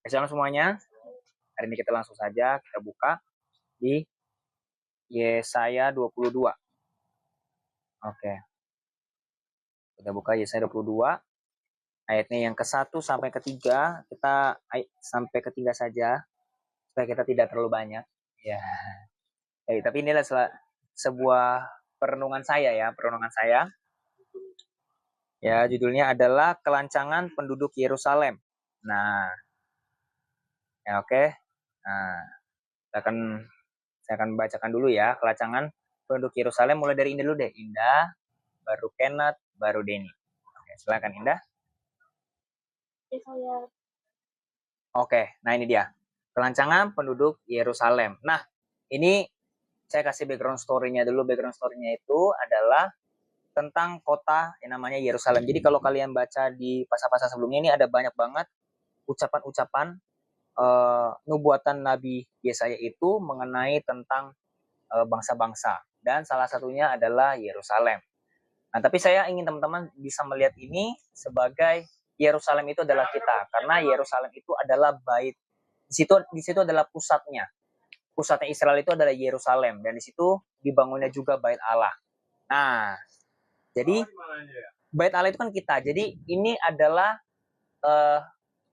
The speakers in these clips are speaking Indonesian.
Shalom semuanya. Hari ini kita langsung saja kita buka di Yesaya 22. Oke. Kita buka Yesaya 22. Ayatnya yang ke-1 sampai ke-3. Kita sampai ke-3 saja supaya kita tidak terlalu banyak. Ya. Tapi inilah sebuah perenungan saya ya, Ya, judulnya adalah Kelancangan Penduduk Yerusalem. Nah, ya oke. Nah, saya akan bacakan dulu ya, Kelancangan Penduduk Yerusalem mulai dari Indah dulu deh. Indah, baru Kenneth, baru Denny. Oke, silakan Indah. Oke, nah ini dia. Kelancangan penduduk Yerusalem. Nah, ini saya kasih background story-nya dulu. Background story-nya itu adalah tentang kota yang namanya Yerusalem. Jadi kalau kalian baca di pasal-pasal sebelumnya ini ada banyak banget ucapan-ucapan nubuatan Nabi Yesaya itu mengenai tentang bangsa-bangsa. Dan salah satunya adalah Yerusalem. Nah, tapi saya ingin teman-teman bisa melihat ini sebagai Yerusalem itu adalah kita, karena Yerusalem itu adalah bait. Di situ adalah pusatnya. Pusatnya Israel itu adalah Yerusalem, dan di situ dibangunnya juga bait Allah. Nah, jadi bait Allah itu kan kita. Jadi ini adalah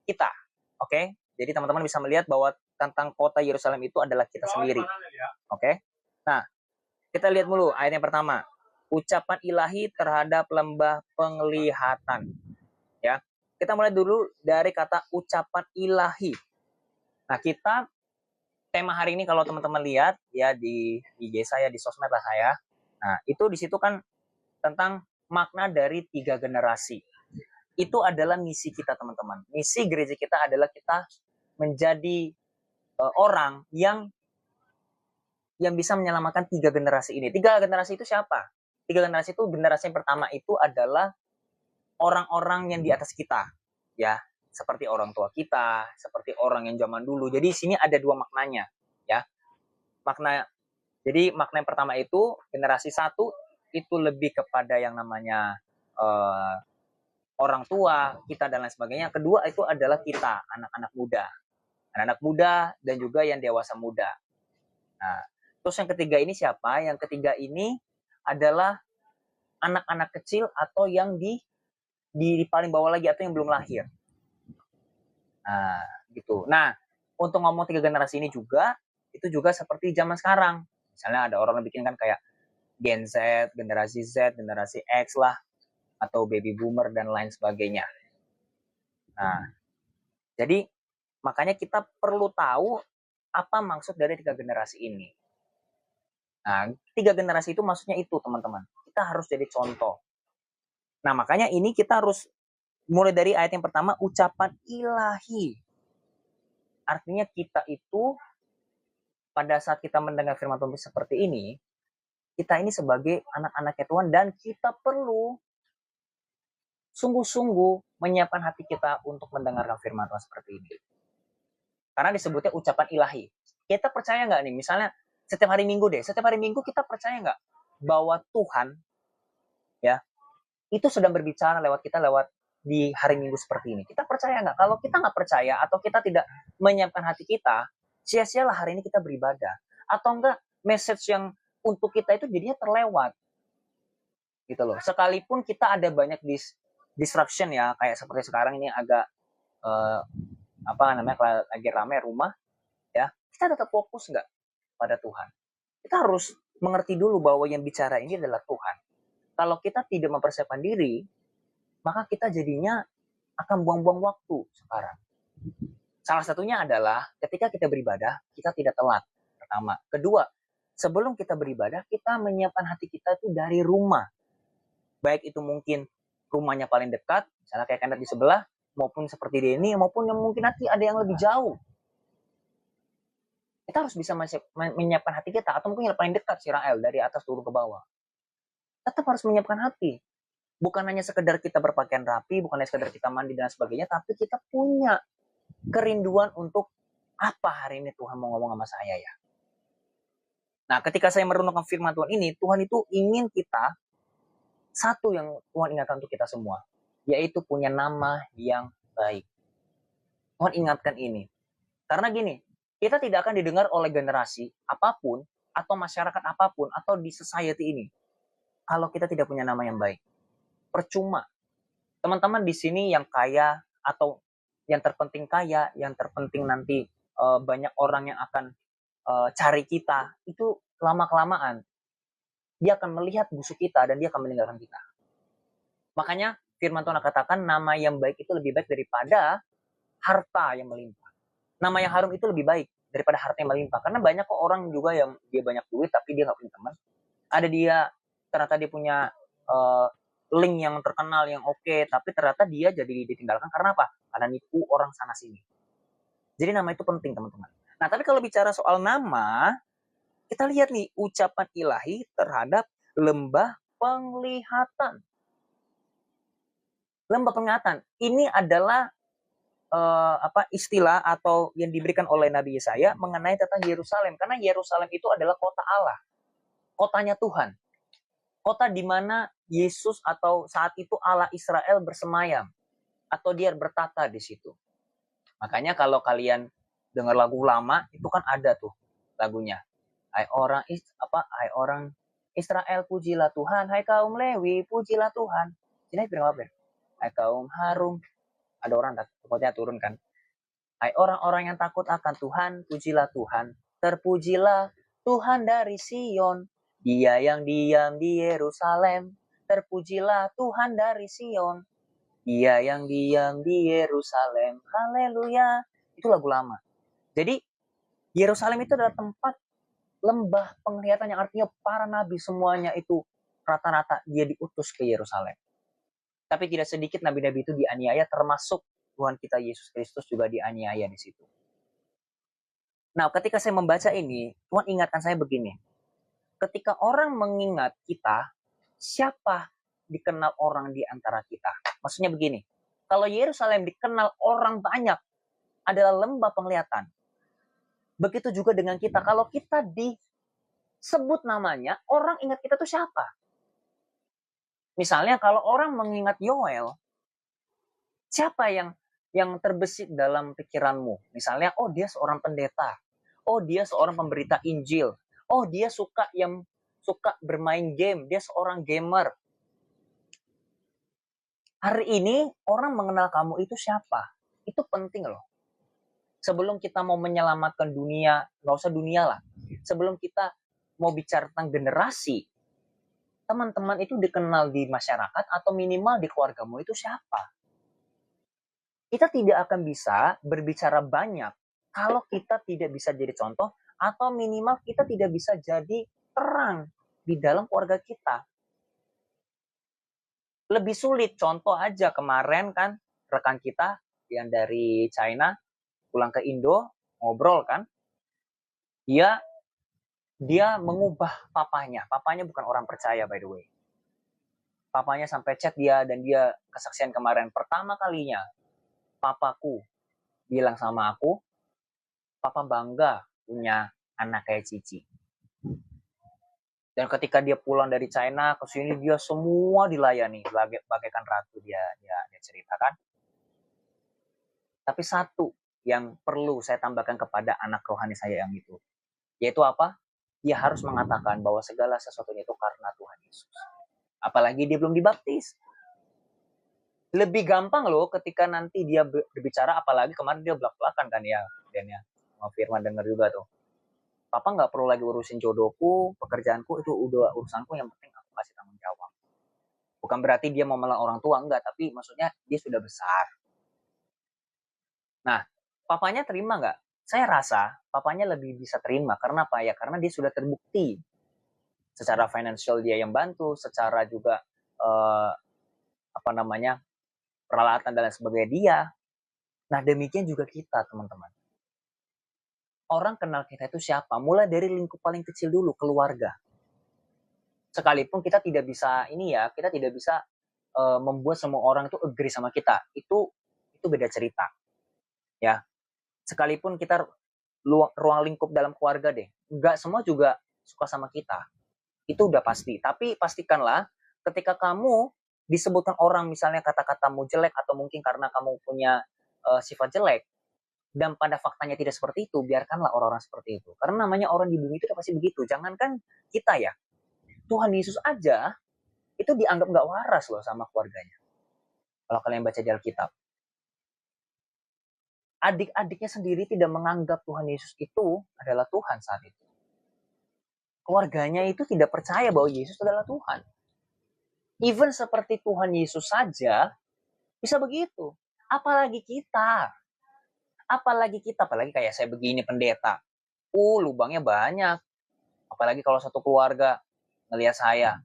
kita. Oke? Jadi teman-teman bisa melihat bahwa tentang kota Yerusalem itu adalah kita sendiri. Oke? Nah, kita lihat dulu ayat yang pertama. Ucapan ilahi terhadap lembah penglihatan. Ya, kita mulai dulu dari kata ucapan ilahi. Nah, kita tema hari ini kalau teman-teman lihat ya di IG saya, di sosmed lah saya. Nah, itu di situ kan tentang makna dari 3 generasi. Itu adalah misi kita, teman-teman. Misi gereja kita adalah kita menjadi orang yang bisa menyelamatkan 3 generasi ini. 3 generasi itu siapa? 3 generasi itu, generasi yang pertama itu adalah orang-orang yang di atas kita, ya, seperti orang tua kita, seperti orang yang zaman dulu. Jadi di sini ada 2 maknanya, ya. Jadi makna yang pertama itu generasi 1 itu lebih kepada yang namanya orang tua kita dan lain sebagainya. Kedua itu adalah kita, anak-anak muda dan juga yang dewasa muda. Nah, terus yang ketiga ini siapa? Yang ketiga ini adalah anak-anak kecil atau yang di paling bawah lagi atau yang belum lahir. Nah, gitu. Nah, untuk ngomong 3 generasi ini juga, itu juga seperti zaman sekarang. Misalnya ada orang yang bikin kan kayak Gen Z, generasi X lah, atau baby boomer dan lain sebagainya. Nah, jadi makanya kita perlu tahu apa maksud dari 3 generasi ini. Nah, 3 generasi itu maksudnya itu, teman-teman. Kita harus jadi contoh. Nah, makanya ini kita harus mulai dari ayat yang pertama, ucapan ilahi. Artinya kita itu pada saat kita mendengar firman Tuhan seperti ini, kita ini sebagai anak-anaknya Tuhan dan kita perlu sungguh-sungguh menyiapkan hati kita untuk mendengarkan firman Tuhan seperti ini. Karena disebutnya ucapan ilahi. Kita percaya nggak nih, misalnya setiap hari Minggu kita percaya nggak bahwa Tuhan ya itu sedang berbicara lewat kita lewat di hari Minggu seperti ini. Kita percaya nggak? Kalau kita nggak percaya atau kita tidak menyiapkan hati kita, sia-sialah hari ini kita beribadah. Atau enggak, message yang untuk kita itu jadinya terlewat. Gitu loh. Sekalipun kita ada banyak disruption ya, kayak seperti sekarang ini agak lagi ramai rumah, ya kita tetap fokus nggak pada Tuhan. Kita harus mengerti dulu bahwa yang bicara ini adalah Tuhan. Kalau kita tidak mempersiapkan diri, maka kita jadinya akan buang-buang waktu sekarang. Salah satunya adalah ketika kita beribadah, kita tidak telat. Pertama. Kedua, sebelum kita beribadah, kita menyiapkan hati kita itu dari rumah. Baik itu mungkin rumahnya paling dekat, misalnya kayak kandidat di sebelah, maupun seperti Denny, maupun yang mungkin nanti ada yang lebih jauh. Kita harus bisa menyiapkan hati kita, atau mungkin yang paling dekat, si Rael, dari atas turun ke bawah. Tetap harus menyiapkan hati. Bukan hanya sekedar kita berpakaian rapi, bukan hanya sekedar kita mandi dan sebagainya, tapi kita punya kerinduan untuk apa hari ini Tuhan mau ngomong sama saya ya. Nah, ketika saya merenungkan firman Tuhan ini, Tuhan itu ingin kita, satu yang Tuhan ingatkan untuk kita semua, yaitu punya nama yang baik. Tuhan ingatkan ini. Karena gini, kita tidak akan didengar oleh generasi apapun, atau masyarakat apapun, atau di society ini, kalau kita tidak punya nama yang baik. Percuma. Teman-teman di sini yang kaya, atau yang terpenting kaya, yang terpenting nanti banyak orang yang akan cari kita, itu lama-kelamaan dia akan melihat busuk kita dan dia akan meninggalkan kita. Makanya firman Tuhan katakan nama yang baik itu lebih baik daripada harta yang melimpah. Nama yang harum itu lebih baik daripada harta yang melimpah. Karena banyak kok orang juga yang dia banyak duit tapi dia nggak punya teman. Ada dia ternyata dia punya link yang terkenal yang oke, tapi ternyata dia jadi ditinggalkan karena apa? Karena nipu orang sana sini. Jadi nama itu penting teman-teman. Nah tapi kalau bicara soal nama, kita lihat nih ucapan ilahi terhadap lembah penglihatan. Lembah penglihatan ini adalah istilah atau yang diberikan oleh Nabi Yesaya mengenai tentang Yerusalem, karena Yerusalem itu adalah kota Allah, kotanya Tuhan, kota di mana Yesus atau saat itu Allah Israel bersemayam atau dia bertata di situ. Makanya kalau kalian dengar lagu lama itu kan ada tuh lagunya, hai orang Israel pujilah Tuhan, hai kaum Lewi pujilah Tuhan. Ini apa? Hai kaum Harum, ada orang pokoknya turun kan. Hai orang-orang yang takut akan Tuhan, pujilah Tuhan. Terpujilah Tuhan dari Sion. Dia yang diam di Yerusalem. Terpujilah Tuhan dari Sion. Dia yang diam di Yerusalem. Haleluya. Itu lagu lama. Jadi Yerusalem itu adalah tempat lembah penglihatan yang artinya para nabi semuanya itu rata-rata dia diutus ke Yerusalem. Tapi tidak sedikit nabi-nabi itu dianiaya, termasuk Tuhan kita Yesus Kristus juga dianiaya di situ. Nah, ketika saya membaca ini, Tuhan ingatkan saya begini. Ketika orang mengingat kita, siapa dikenal orang di antara kita? Maksudnya begini, kalau Yerusalem dikenal orang banyak adalah lembah penglihatan. Begitu juga dengan kita. Kalau kita disebut namanya, orang ingat kita tuh siapa? Misalnya kalau orang mengingat Yoel, siapa yang terbesit dalam pikiranmu? Misalnya, oh dia seorang pendeta. Oh dia seorang pemberita Injil. Oh dia suka bermain game. Dia seorang gamer. Hari ini orang mengenal kamu itu siapa? Itu penting loh. Sebelum kita mau menyelamatkan dunia, nggak usah dunia lah. Sebelum kita mau bicara tentang generasi, teman-teman itu dikenal di masyarakat atau minimal di keluargamu itu siapa? Kita tidak akan bisa berbicara banyak kalau kita tidak bisa jadi contoh, atau minimal kita tidak bisa jadi terang di dalam keluarga kita. Lebih sulit, contoh aja kemarin kan rekan kita yang dari China pulang ke Indo, ngobrol kan, dia mengubah papanya. Papanya bukan orang percaya by the way. Papanya sampai chat dia dan dia kesaksian kemarin, pertama kalinya papaku bilang sama aku, papa bangga punya anak kayak Cici. Dan ketika dia pulang dari China ke sini, dia semua dilayani bagaikan ratu, dia ceritakan. Tapi satu yang perlu saya tambahkan kepada anak rohani saya yang itu, yaitu apa? Dia harus mengatakan bahwa segala sesuatunya itu karena Tuhan Yesus. Apalagi dia belum dibaptis. Lebih gampang loh ketika nanti dia berbicara, apalagi kemarin dia belak-belakan kan ya, dan ya, mau Firman dengar juga tuh. Papa nggak perlu lagi urusin jodohku, pekerjaanku itu udah urusanku, yang penting aku kasih tanggung jawab. Bukan berarti dia mau melarang orang tua, enggak, tapi maksudnya dia sudah besar. Nah, papanya terima nggak? Saya rasa papanya lebih bisa terima. Karena apa ya? Karena dia sudah terbukti. Secara financial dia yang bantu, secara juga peralatan dan lain sebagainya dia. Nah, demikian juga kita, teman-teman. Orang kenal kita itu siapa? Mulai dari lingkup paling kecil dulu, keluarga. Sekalipun kita tidak bisa kita tidak bisa membuat semua orang itu agree sama kita. Itu beda cerita. Ya. Sekalipun kita ruang lingkup dalam keluarga deh, nggak semua juga suka sama kita. Itu udah pasti. Tapi pastikanlah ketika kamu disebutkan orang misalnya kata-katamu jelek, atau mungkin karena kamu punya sifat jelek, Dan pada faktanya tidak seperti itu, biarkanlah orang-orang seperti itu. Karena namanya orang di bumi itu pasti begitu. Jangankan kita ya, Tuhan Yesus aja itu dianggap nggak waras loh sama keluarganya. Kalau kalian baca di Alkitab. Adik-adiknya sendiri tidak menganggap Tuhan Yesus itu adalah Tuhan saat itu. Keluarganya itu tidak percaya bahwa Yesus adalah Tuhan. Even seperti Tuhan Yesus saja bisa begitu. Apalagi kita. Apalagi kayak saya begini pendeta. Lubangnya banyak. Apalagi kalau satu keluarga ngelihat saya,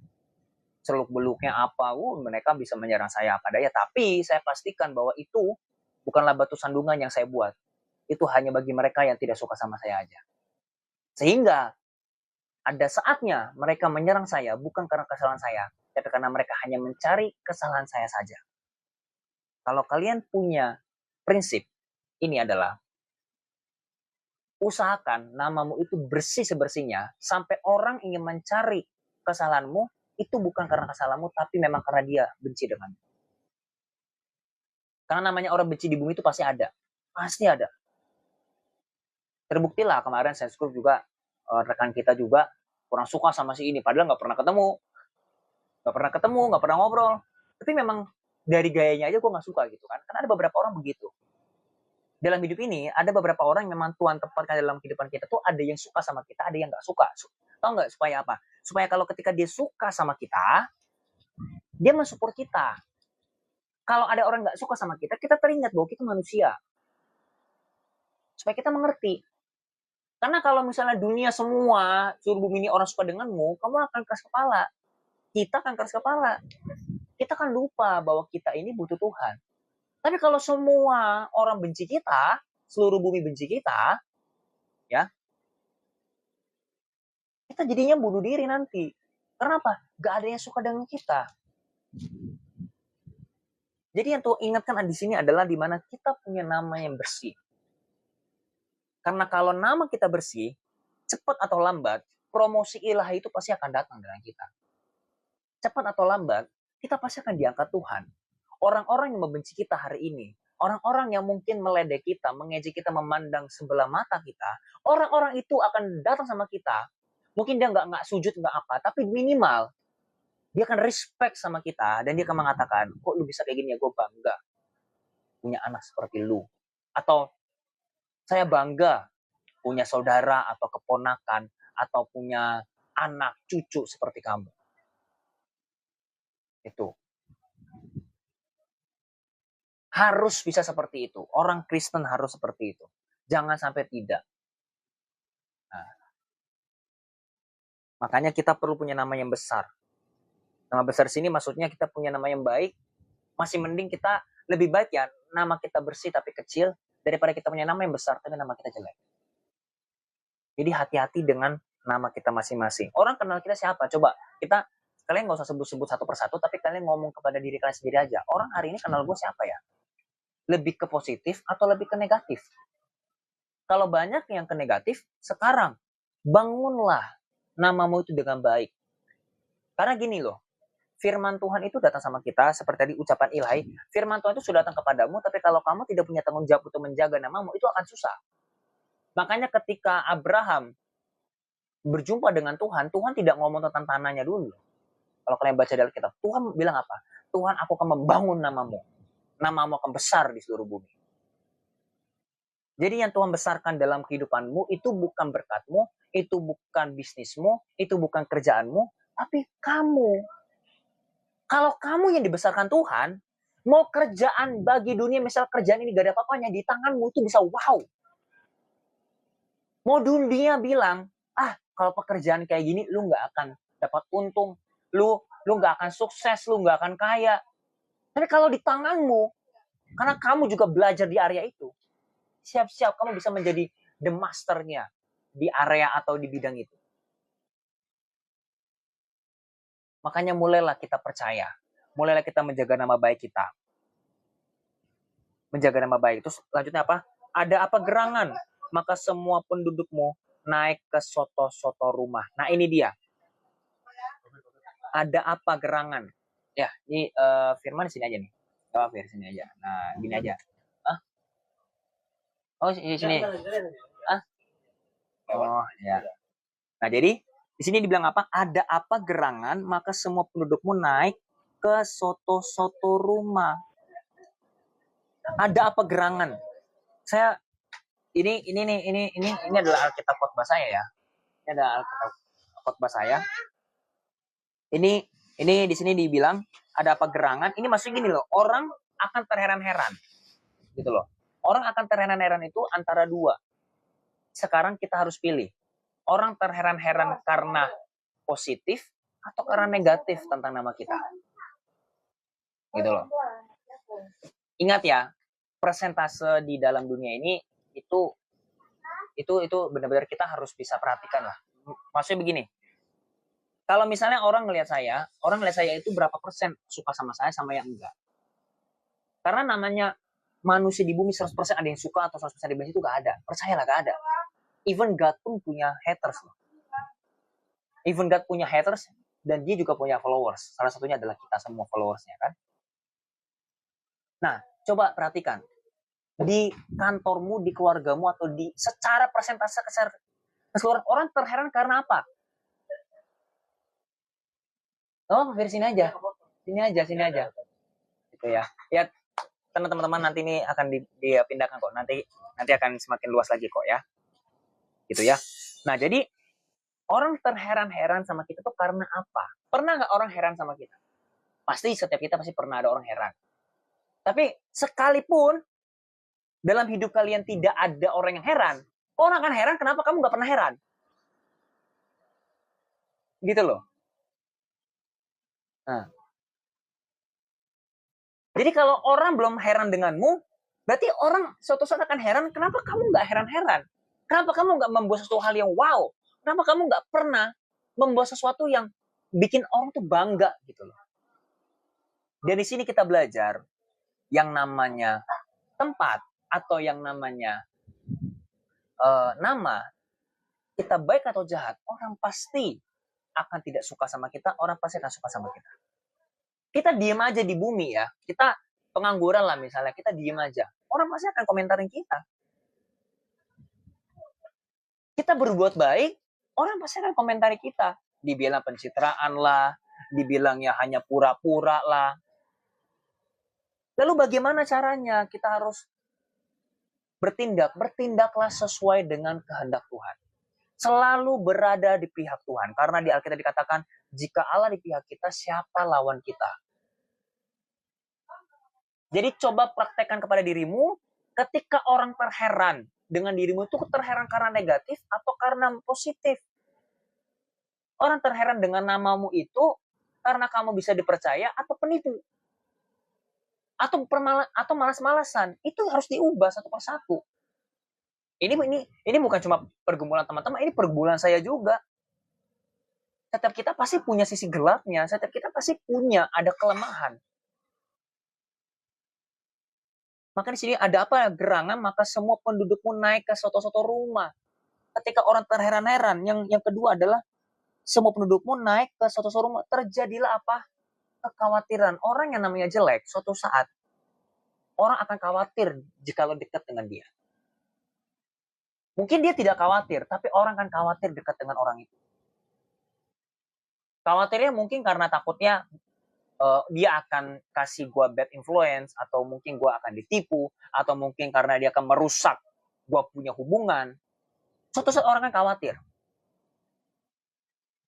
seluk-beluknya apa, mereka bisa menyerang saya apa daya. Tapi saya pastikan bahwa itu bukanlah batu sandungan yang saya buat. Itu hanya bagi mereka yang tidak suka sama saya aja. Sehingga ada saatnya mereka menyerang saya bukan karena kesalahan saya, tapi karena mereka hanya mencari kesalahan saya saja. Kalau kalian punya prinsip, ini adalah usahakan namamu itu bersih sebersihnya, sampai orang ingin mencari kesalahanmu, itu bukan karena kesalahanmu, tapi memang karena dia benci denganmu. Karena namanya orang benci di bumi itu pasti ada. Pasti ada. Terbuktilah kemarin Science Group juga, rekan kita juga kurang suka sama si ini, padahal nggak pernah ketemu, nggak pernah ngobrol. Tapi memang dari gayanya aja gue nggak suka gitu kan. Karena ada beberapa orang begitu. Dalam hidup ini ada beberapa orang yang memang Tuhan tempatkan dalam kehidupan kita tuh, ada yang suka sama kita, ada yang nggak suka. Tahu nggak supaya apa? Supaya kalau ketika dia suka sama kita, dia mensupport kita. Kalau ada orang nggak suka sama kita, kita teringat bahwa kita manusia. Supaya kita mengerti. Karena kalau misalnya dunia semua, seluruh bumi ini orang suka denganmu, kamu akan keras kepala. Kita akan keras kepala. Kita akan lupa bahwa kita ini butuh Tuhan. Tapi kalau semua orang benci kita, seluruh bumi benci kita, ya, kita jadinya bunuh diri nanti. Kenapa? Gak ada yang suka dengan kita. Jadi yang tuh ingatkan di sini adalah di mana kita punya nama yang bersih. Karena kalau nama kita bersih, cepat atau lambat, promosi ilahi itu pasti akan datang dengan kita. Cepat atau lambat, kita pasti akan diangkat Tuhan. Orang-orang yang membenci kita hari ini, orang-orang yang mungkin meledek kita, mengejek kita, memandang sebelah mata kita, orang-orang itu akan datang sama kita. Mungkin dia nggak sujud, nggak apa, tapi minimal dia akan respect sama kita, dan dia akan mengatakan, kok lu bisa kayak gini ya, gue bangga punya anak seperti lu. Atau saya bangga punya saudara atau keponakan atau punya anak cucu seperti kamu. Itu harus bisa seperti itu. Orang Kristen harus seperti itu. Jangan sampai tidak. Nah, makanya kita perlu punya nama yang besar. Nama besar sini maksudnya kita punya nama yang baik. Masih mending kita lebih baik ya nama kita bersih tapi kecil daripada kita punya nama yang besar tapi nama kita jelek. Jadi hati-hati dengan nama kita masing-masing. Orang kenal kita siapa? Coba kalian nggak usah sebut-sebut satu persatu, tapi kalian ngomong kepada diri kalian sendiri aja. Orang hari ini kenal gue siapa ya? Lebih ke positif atau lebih ke negatif? Kalau banyak yang ke negatif, sekarang bangunlah namamu itu dengan baik. Karena gini loh, firman Tuhan itu datang sama kita, seperti tadi ucapan ilahi, firman Tuhan itu sudah datang kepadamu, tapi kalau kamu tidak punya tanggung jawab untuk menjaga namamu, itu akan susah. Makanya ketika Abraham berjumpa dengan Tuhan, Tuhan tidak ngomong tentang tanahnya dulu. Kalau kalian baca dalam kitab, Tuhan bilang apa? Tuhan, aku akan membangun namamu. Namamu akan besar di seluruh bumi. Jadi yang Tuhan besarkan dalam kehidupanmu itu bukan berkatmu, itu bukan bisnismu, itu bukan kerjaanmu, tapi kamu. Kalau kamu yang dibesarkan Tuhan, mau kerjaan bagi dunia, misal kerjaan ini gak ada apa-apanya, di tanganmu itu bisa wow. Mau dunia bilang, kalau pekerjaan kayak gini, lu gak akan dapat untung, lu gak akan sukses, lu gak akan kaya. Tapi kalau di tanganmu, karena kamu juga belajar di area itu, siap-siap kamu bisa menjadi the masternya di area atau di bidang itu. Makanya mulailah kita percaya. Mulailah kita menjaga nama baik kita. Menjaga nama baik. Terus lanjutnya apa? Ada apa gerangan? Maka semua pendudukmu naik ke soto-soto rumah. Nah ini dia. Ada apa gerangan? Ya, ini firman di sini aja nih. Oh, di sini aja. Nah, gini aja. Oh, di sini. Ah? Oh, ya. Nah, jadi di sini dibilang apa? Ada apa gerangan, maka semua pendudukmu naik ke soto-soto rumah. Ada apa gerangan? Saya ini adalah Alkitab khotbah saya ya. Ini adalah Alkitab khotbah saya. Ini di sini dibilang ada apa gerangan? Ini maksudnya gini loh, orang akan terheran-heran. Gitu loh. Orang akan terheran-heran itu antara dua. Sekarang kita harus pilih. Orang terheran-heran karena positif atau karena negatif tentang nama kita. Gitu loh. Ingat ya, persentase di dalam dunia ini itu benar-benar kita harus bisa perhatikan lah. Maksudnya begini, kalau misalnya orang ngelihat saya itu berapa persen suka sama saya sama yang enggak. Karena namanya manusia di bumi 100% ada yang suka atau 100% di bumi itu gak ada. Percayalah gak ada. Even God pun punya haters loh. Even God punya haters dan dia juga punya followers. Salah satunya adalah kita semua followersnya kan. Nah, coba perhatikan. Di kantormu, di keluargamu, atau di secara persentase keseluruhan orang terheran karena apa? Oh, dari sini aja. Sini aja. Gitu ya. Ya, teman-teman nanti ini akan dipindahkan kok. Nanti akan semakin luas lagi kok ya. Gitu ya. Nah, jadi orang terheran-heran sama kita tuh karena apa? Pernah nggak orang heran sama kita? Pasti setiap kita pasti pernah ada orang heran. Tapi sekalipun dalam hidup kalian tidak ada orang yang heran, orang akan heran kenapa kamu nggak pernah heran? Gitu loh. Nah. Jadi kalau orang belum heran denganmu, berarti orang suatu saat akan heran kenapa kamu nggak heran-heran? Kenapa kamu nggak membuat sesuatu hal yang wow? Kenapa kamu nggak pernah membuat sesuatu yang bikin orang tuh bangga gitu loh. Dan di sini kita belajar yang namanya tempat atau yang namanya nama, kita baik atau jahat, orang pasti akan tidak suka sama kita, orang pasti akan suka sama kita. Kita diem aja di bumi ya, kita pengangguran lah misalnya, kita diem aja, orang pasti akan komentarin kita. Kita berbuat baik, orang pasti akan komentari kita. Dibilang pencitraan lah, dibilang ya hanya pura-pura lah. Lalu bagaimana caranya? Kita harus bertindak. Bertindaklah sesuai dengan kehendak Tuhan. Selalu berada di pihak Tuhan. Karena di Alkitab dikatakan, jika Allah di pihak kita, siapa lawan kita? Jadi coba praktekkan kepada dirimu, ketika orang terheran dengan dirimu itu terheran karena negatif atau karena positif. Orang terheran dengan namamu itu karena kamu bisa dipercaya atau penipu. Atau malas-malasan. Itu harus diubah satu persatu. Ini bukan cuma pergumulan teman-teman, ini pergumulan saya juga. Setiap kita pasti punya sisi gelapnya, setiap kita pasti punya ada kelemahan. Maka di sini ada apa? Gerangan, maka semua pendudukmu naik ke soto-soto rumah. Ketika orang terheran-heran, yang kedua adalah semua pendudukmu naik ke soto-soto rumah. Terjadilah apa? Kekhawatiran. Orang yang namanya jelek, suatu saat orang akan khawatir jika lo dekat dengan dia. Mungkin dia tidak khawatir, tapi orang akan khawatir dekat dengan orang itu. Khawatirnya mungkin karena takutnya dia akan kasih gue bad influence, atau mungkin gue akan ditipu, atau mungkin karena dia akan merusak gue punya hubungan. Suatu saat orang kan khawatir.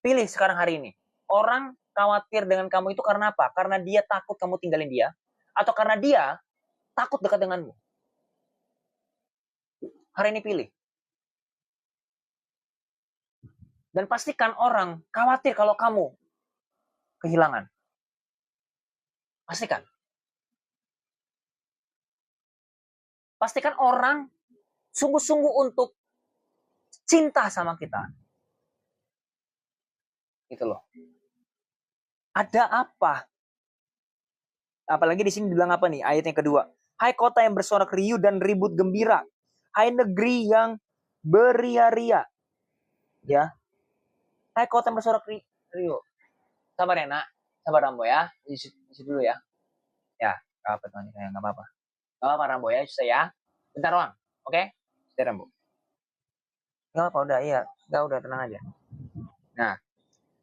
Pilih sekarang hari ini. Orang khawatir dengan kamu itu karena apa? Karena dia takut kamu tinggalin dia, atau karena dia takut dekat denganmu. Hari ini pilih. Dan pastikan orang khawatir kalau kamu kehilangan. Pastikan. Pastikan orang sungguh-sungguh untuk cinta sama kita. Gitu loh. Ada apa? Apalagi di sini bilang apa nih? Ayat yang kedua. Hai kota yang bersorak riuh dan ribut gembira. Hai negeri yang beria-ria. Ya. Hai kota yang bersorak riuh. Sabar ya nak. Sabar Rambo ya. Isi dulu ya. Ya. Apa teman? Nggak apa-apa. Nggak apa-apa Rambo ya. Susah ya. Bentar doang. Oke. Tidak, Bu. Nggak apa, udah, iya. Nggak, udah, tenang aja. Nah,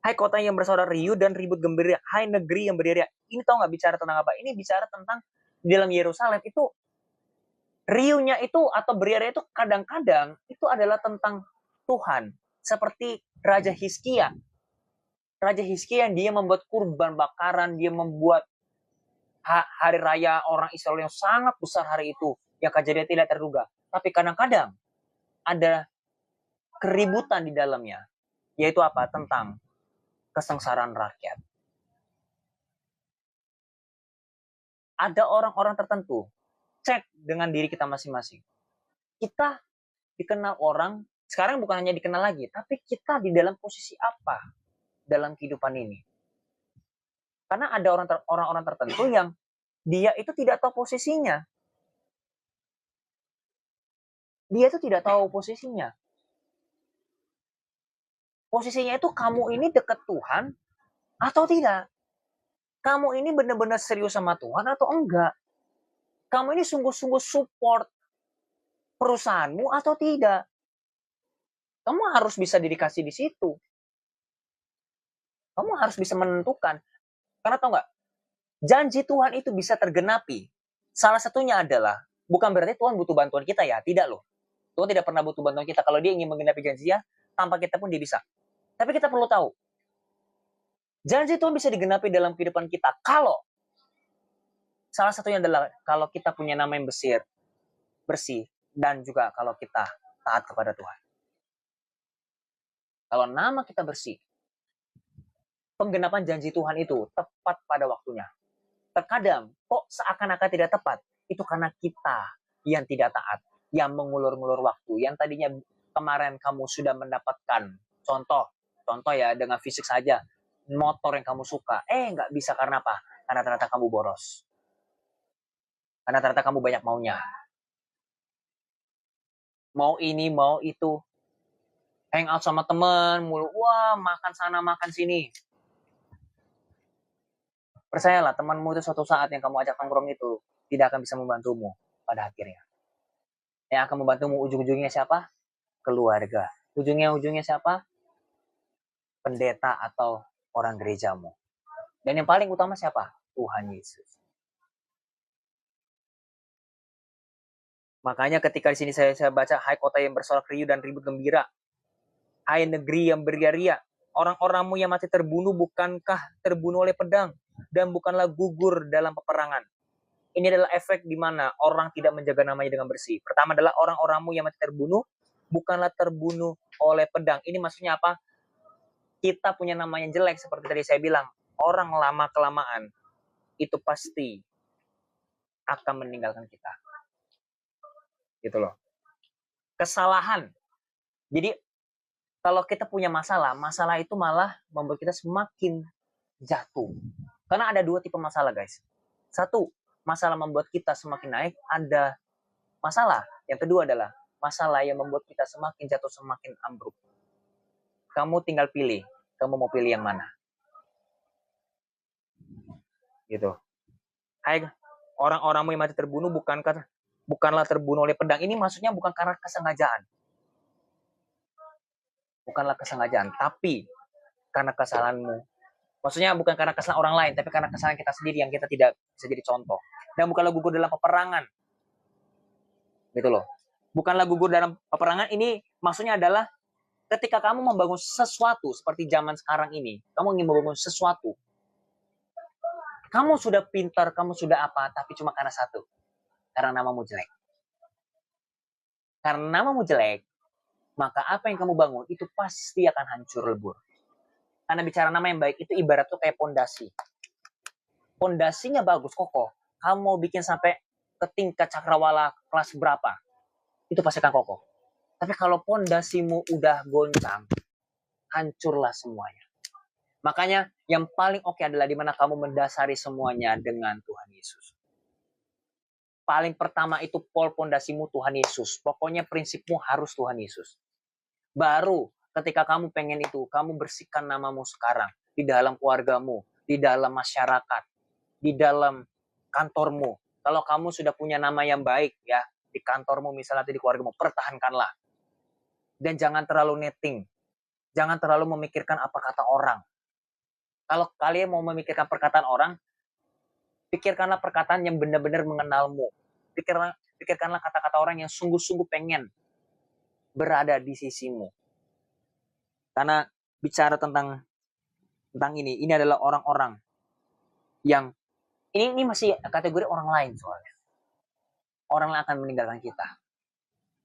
hai kota yang bersorak riuh dan ribut gembira, hai negeri yang berdiri. Ini tau nggak bicara tentang apa? Ini bicara tentang di dalam Yerusalem itu, riuhnya itu atau beriarnya itu kadang-kadang itu adalah tentang Tuhan. Seperti Raja Hizkia. Raja Hizkia yang dia membuat kurban bakaran, dia membuat hari raya orang Israel yang sangat besar hari itu, yang kejadian tidak terduga. Tapi kadang-kadang ada keributan di dalamnya, yaitu apa? Tentang kesengsaraan rakyat. Ada orang-orang tertentu, cek dengan diri kita masing-masing. Kita dikenal orang, sekarang bukan hanya dikenal lagi, tapi kita di dalam posisi apa dalam kehidupan ini. Karena ada orang-orang tertentu yang dia itu tidak tahu posisinya. Dia itu tidak tahu posisinya. Posisinya itu kamu ini dekat Tuhan atau tidak. Kamu ini benar-benar serius sama Tuhan atau enggak. Kamu ini sungguh-sungguh support perusahaanmu atau tidak. Kamu harus bisa dikasih di situ. Kamu harus bisa menentukan. Karena tau nggak, janji Tuhan itu bisa tergenapi. Salah satunya adalah, bukan berarti Tuhan butuh bantuan kita ya, tidak loh. Tuhan tidak pernah butuh bantuan kita. Kalau dia ingin menggenapi janjinya, tanpa kita pun dia bisa. Tapi kita perlu tahu, janji Tuhan bisa digenapi dalam kehidupan kita. Kalau, salah satunya adalah kalau kita punya nama yang bersih, dan juga kalau kita taat kepada Tuhan. Kalau nama kita bersih, penggenapan janji Tuhan itu tepat pada waktunya. Terkadang kok seakan-akan tidak tepat, itu karena kita yang tidak taat, yang mengulur-ngulur waktu, yang tadinya kemarin kamu sudah mendapatkan contoh ya, dengan fisik saja, motor yang kamu suka, nggak bisa karena apa? Karena ternyata kamu boros. Karena ternyata kamu banyak maunya. Mau ini, mau itu. Hangout sama teman, mulu, wah makan sana, makan sini. Percayalah, temanmu itu suatu saat yang kamu ajak nongkrong itu tidak akan bisa membantumu pada akhirnya. Yang akan membantumu ujung-ujungnya siapa? Keluarga. Ujungnya siapa? Pendeta atau orang gerejamu. Dan yang paling utama siapa? Tuhan Yesus. Makanya ketika di sini saya baca, hai kota yang bersorak riuh dan ribut gembira, hai negeri yang beria-ria, orang-orangmu yang mati terbunuh bukankah terbunuh oleh pedang, dan bukanlah gugur dalam peperangan. Ini adalah efek di mana orang tidak menjaga namanya dengan bersih. Pertama adalah orang-orangmu yang mati terbunuh bukanlah terbunuh oleh pedang. Ini maksudnya apa? Kita punya nama yang jelek seperti tadi saya bilang. Orang lama-kelamaan itu pasti akan meninggalkan kita. Gitu loh. Kesalahan. Jadi kalau kita punya masalah itu malah membuat kita semakin jatuh. Karena ada dua tipe masalah, guys. Satu, masalah membuat kita semakin naik, ada masalah. Yang kedua adalah masalah yang membuat kita semakin jatuh, semakin ambruk. Kamu tinggal pilih, kamu mau pilih yang mana. Gitu. Hai, orang-orangmu yang mati terbunuh bukanlah terbunuh oleh pedang. Ini maksudnya bukan karena kesengajaan. Bukanlah kesengajaan, tapi karena kesalahanmu. Maksudnya bukan karena kesalahan orang lain, tapi karena kesalahan kita sendiri yang kita tidak bisa jadi contoh. Dan bukanlah gugur dalam peperangan. Gitu loh. Bukanlah gugur dalam peperangan, ini maksudnya adalah ketika kamu membangun sesuatu seperti zaman sekarang ini, kamu ingin membangun sesuatu. Kamu sudah pintar, kamu sudah apa, tapi cuma karena satu. Karena namamu jelek. Karena namamu jelek, maka apa yang kamu bangun itu pasti akan hancur lebur. Karena bicara nama yang baik itu ibarat tuh kayak pondasi. Pondasinya bagus, kokoh. Kamu mau bikin sampai ke tingkat cakrawala kelas berapa, itu pasti akan kokoh. Tapi kalau pondasimu udah goncang, hancurlah semuanya. Makanya yang paling oke adalah di mana kamu mendasari semuanya dengan Tuhan Yesus. Paling pertama itu pondasimu Tuhan Yesus. Pokoknya prinsipmu harus Tuhan Yesus. Baru ketika kamu pengen itu, kamu bersihkan namamu sekarang di dalam keluargamu, di dalam masyarakat, di dalam kantormu. Kalau kamu sudah punya nama yang baik ya, di kantormu misalnya atau di keluargamu, pertahankanlah. Dan jangan terlalu netting. Jangan terlalu memikirkan apa kata orang. Kalau kalian mau memikirkan perkataan orang, pikirkanlah perkataan yang benar-benar mengenalmu. Pikirkanlah kata-kata orang yang sungguh-sungguh pengen berada di sisimu. Karena bicara tentang ini adalah orang-orang yang ini masih kategori orang lain soalnya. Orang lain akan meninggalkan kita.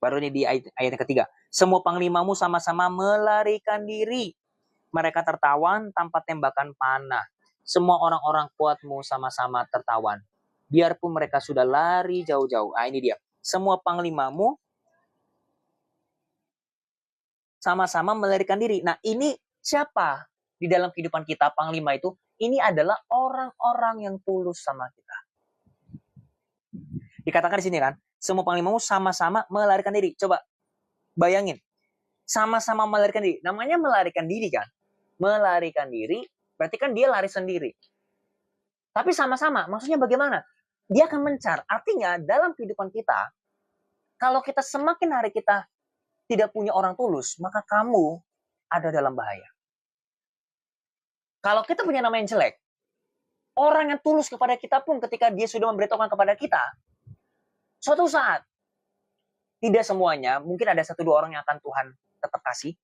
Baru ini di ayat yang ketiga. Semua panglimamu sama-sama melarikan diri. Mereka tertawan tanpa tembakan panah. Semua orang-orang kuatmu sama-sama tertawan. Biarpun mereka sudah lari jauh-jauh. Ini dia. Semua panglimamu sama-sama melarikan diri. Nah, ini siapa di dalam kehidupan kita panglima itu? Ini adalah orang-orang yang tulus sama kita. Dikatakan di sini kan, semua panglimamu sama-sama melarikan diri. Coba bayangin, sama-sama melarikan diri. Namanya melarikan diri kan? Melarikan diri, berarti kan dia lari sendiri. Tapi sama-sama, maksudnya bagaimana? Dia akan mencar. Artinya dalam kehidupan kita, kalau kita semakin hari kita tidak punya orang tulus, maka kamu ada dalam bahaya. Kalau kita punya nama yang jelek, orang yang tulus kepada kita pun ketika dia sudah memberitahukan kepada kita, suatu saat, tidak semuanya, mungkin ada 1-2 orang yang akan Tuhan tetap kasih,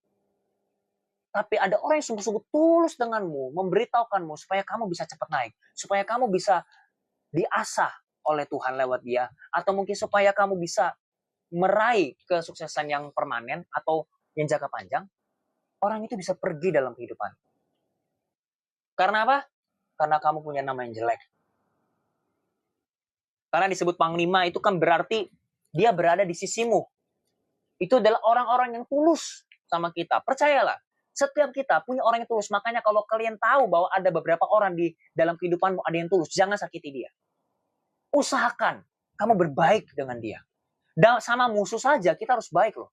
tapi ada orang yang sungguh-sungguh tulus denganmu, memberitahukanmu supaya kamu bisa cepat naik, supaya kamu bisa diasah oleh Tuhan lewat dia, atau mungkin supaya kamu bisa meraih kesuksesan yang permanen atau yang jangka panjang, orang itu bisa pergi dalam kehidupan. Karena apa? Karena kamu punya nama yang jelek. Karena disebut panglima itu kan berarti dia berada di sisimu. Itu adalah orang-orang yang tulus sama kita. Percayalah, setiap kita punya orang yang tulus. Makanya kalau kalian tahu bahwa ada beberapa orang di dalam kehidupanmu ada yang tulus, jangan sakiti dia. Usahakan kamu berbaik dengan dia. Dan sama musuh saja kita harus baik loh.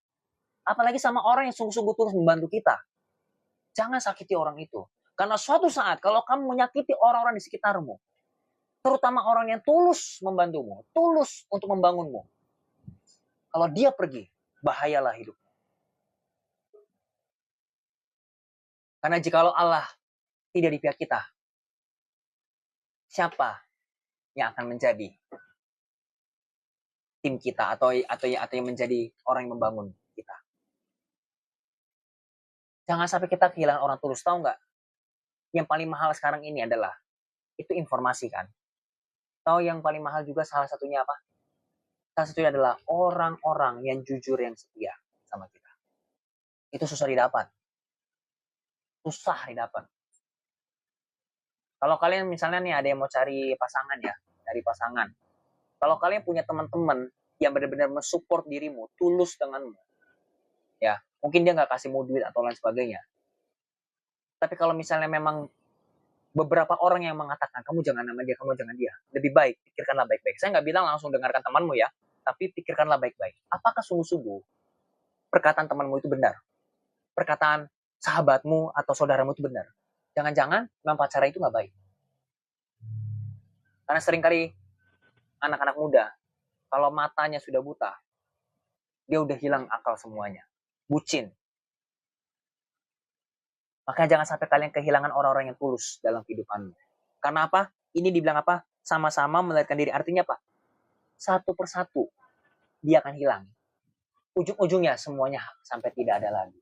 Apalagi sama orang yang sungguh-sungguh tulus membantu kita. Jangan sakiti orang itu. Karena suatu saat kalau kamu menyakiti orang-orang di sekitarmu, terutama orang yang tulus membantumu, tulus untuk membangunmu, kalau dia pergi, bahayalah hidupmu. Karena jikalau Allah tidak di pihak kita, siapa yang akan menjadi tim kita atau yang menjadi orang yang membangun kita? Jangan sampai kita kehilangan orang tulus. Tahu nggak? Yang paling mahal sekarang ini adalah itu informasi kan. Tahu yang paling mahal juga salah satunya apa? Salah satunya adalah orang-orang yang jujur, yang setia sama kita. Itu susah didapat. Susah didapat. Kalau kalian misalnya nih ada yang mau cari pasangan ya, cari pasangan. Kalau kalian punya teman-teman yang benar-benar mensupport dirimu, tulus denganmu, ya mungkin dia nggak kasih duit atau lain sebagainya. Tapi kalau misalnya memang beberapa orang yang mengatakan kamu jangan nama dia, kamu jangan dia, lebih baik pikirkanlah baik-baik. Saya nggak bilang langsung dengarkan temanmu ya, tapi pikirkanlah baik-baik. Apakah sungguh-sungguh perkataan temanmu itu benar? Perkataan sahabatmu atau saudaramu itu benar? Jangan-jangan memang pacaran itu nggak baik. Karena seringkali anak-anak muda, kalau matanya sudah buta, dia udah hilang akal semuanya. Bucin. Makanya jangan sampai kalian kehilangan orang-orang yang tulus dalam kehidupanmu. Karena apa? Ini dibilang apa? Sama-sama melarikan diri. Artinya apa? Satu persatu dia akan hilang. Ujung-ujungnya semuanya sampai tidak ada lagi.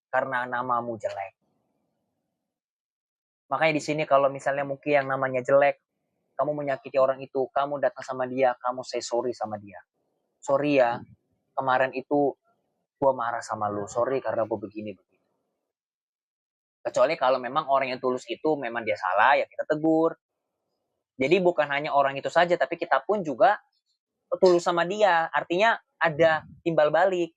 Karena namamu jelek. Makanya di sini kalau misalnya mungkin yang namanya jelek, kamu menyakiti orang itu, kamu datang sama dia, kamu say sorry sama dia. Sorry ya, kemarin itu gue marah sama lu. Sorry karena gue begini. Kecuali kalau memang orang yang tulus itu memang dia salah, ya kita tegur. Jadi bukan hanya orang itu saja, tapi kita pun juga tulus sama dia. Artinya ada timbal balik.